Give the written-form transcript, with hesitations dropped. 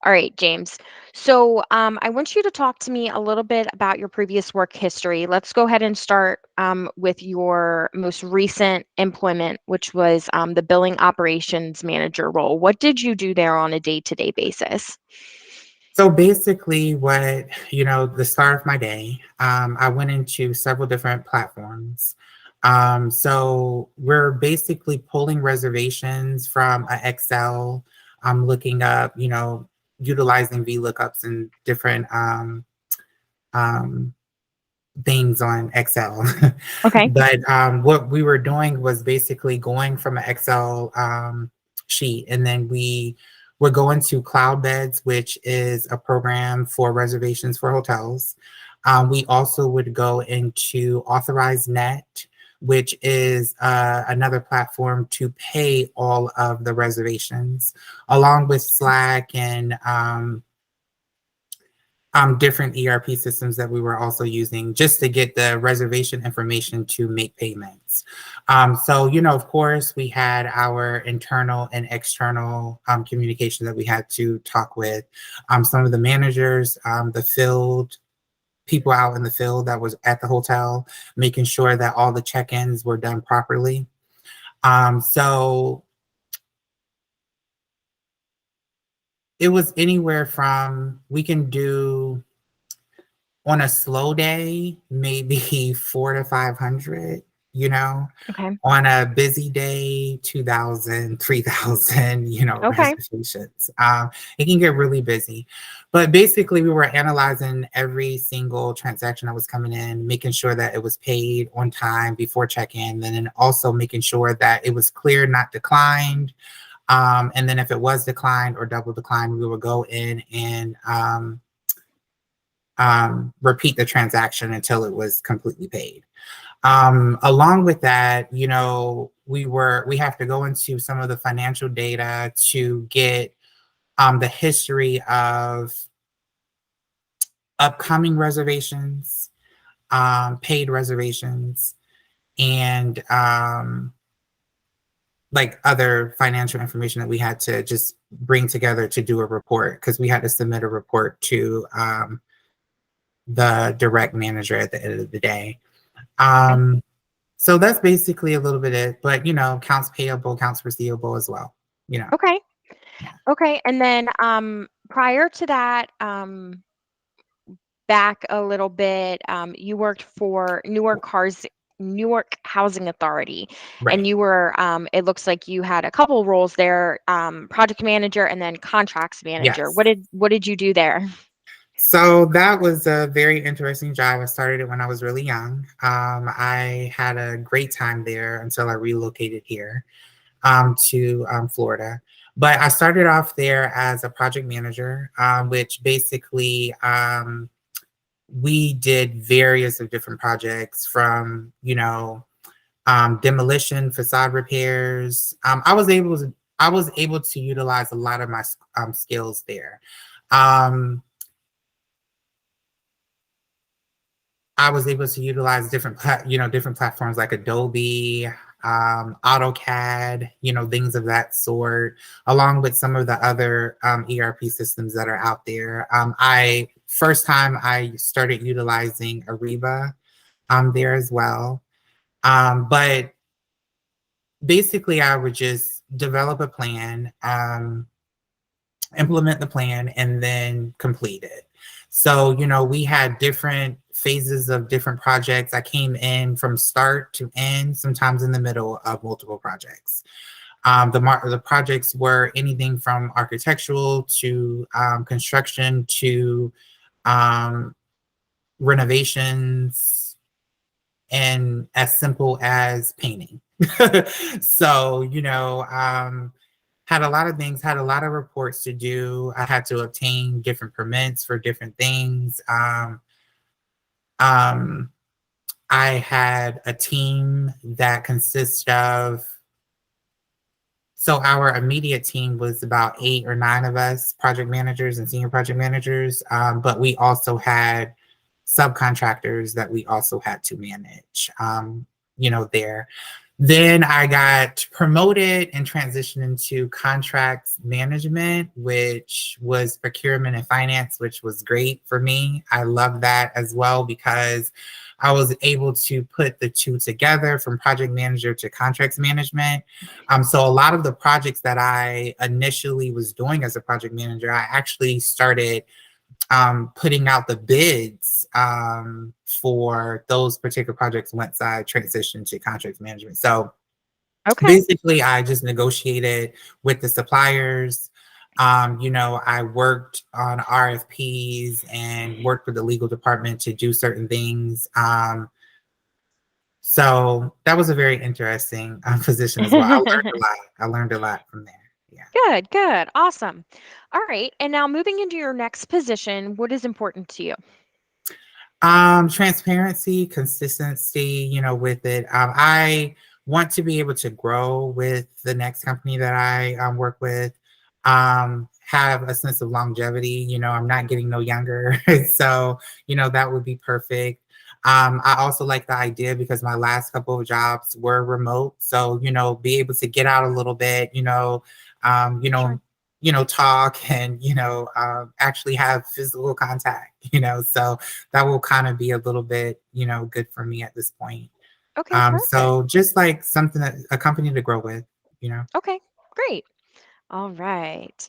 All right, James. So I want you to talk to me a little bit about your previous work history. Let's go ahead and start with your most recent employment, which was the billing operations manager role. What did you do there on a day-to-day basis? So basically, the start of my day, I went into several different platforms. So we're basically pulling reservations from an Excel. I'm looking up, utilizing VLOOKUPs and different um, things on Excel. Okay. But what we were doing was basically going from an Excel sheet, and then we would go into Cloudbeds, which is a program for reservations for hotels. We also would go into Authorize Net, which is another platform to pay all of the reservations, along with Slack and different ERP systems that we were also using just to get the reservation information to make payments. Of course, we had our internal and external communication that we had to talk with some of the managers, the field people out in the field that was at the hotel, making sure that all the check-ins were done properly. So it was anywhere from we can do on a slow day, maybe 4 to 500, you know, Okay. on a busy day, 2,000, 3,000, Okay. reservations. It can get really busy. But basically, we were analyzing every single transaction that was coming in, making sure that it was paid on time before check-in, and then also making sure that it was clear, not declined. And then if it was declined or double declined, we would go in and repeat the transaction until it was completely paid. Along with that, we have to go into some of the financial data to get the history of upcoming reservations, paid reservations, and like other financial information that we had to just bring together to do a report because we had to submit a report to the direct manager at the end of the day. Okay. So that's basically a little bit it, but accounts payable, accounts receivable as well. You know, Okay. yeah, Okay. And then prior to that, back a little bit, you worked for Newark Housing Authority, and right. you were, it looks like you had a couple roles there, project manager and then contracts manager. Yes. What did you do there? So that was a very interesting job. I started it when I was really young. I had a great time there until I relocated here to Florida. But I started off there as a project manager, which basically we did various of different projects from, demolition, facade repairs. I was able to utilize a lot of my skills there. Um, I was able to utilize different platforms like Adobe, AutoCAD, things of that sort, along with some of the other ERP systems that are out there. I first time I started utilizing Ariba there as well. But basically, I would just develop a plan, implement the plan, and then complete it. So, we had different phases of different projects. I came in from start to end, sometimes in the middle of multiple projects. The projects were anything from architectural to construction to um, renovations and as simple as painting. So, had a lot of things, had a lot of reports to do. I had to obtain different permits for different things. Um, I had a team that consists of, so our immediate team was about 8 or 9 of us, project managers and senior project managers. But we also had subcontractors that we also had to manage, there. Then I got promoted and transitioned into contracts management, which was procurement and finance, which was great for me. I love that as well because I was able to put the two together from project manager to contracts management. So a lot of the projects that I initially was doing as a project manager, I actually started putting out the bids for those particular projects once I transitioned to contract management. So Okay. basically, I just negotiated with the suppliers. I worked on RFPs and worked with the legal department to do certain things. So that was a very interesting position as well. I learned a lot. I learned a lot from there. Yeah. Good, good. Awesome. All right. And now moving into your next position, what is important to you? Transparency, consistency, with it. I want to be able to grow with the next company that I work with. Have a sense of longevity. I'm not getting no younger, so that would be perfect. I also like the idea because my last couple of jobs were remote, so be able to get out a little bit. Um, you Sure. know, talk and actually have physical contact. So that will kind of be a little bit, good for me at this point. Okay, perfect. So just like something that a company to grow with, you know. Okay, great. All right.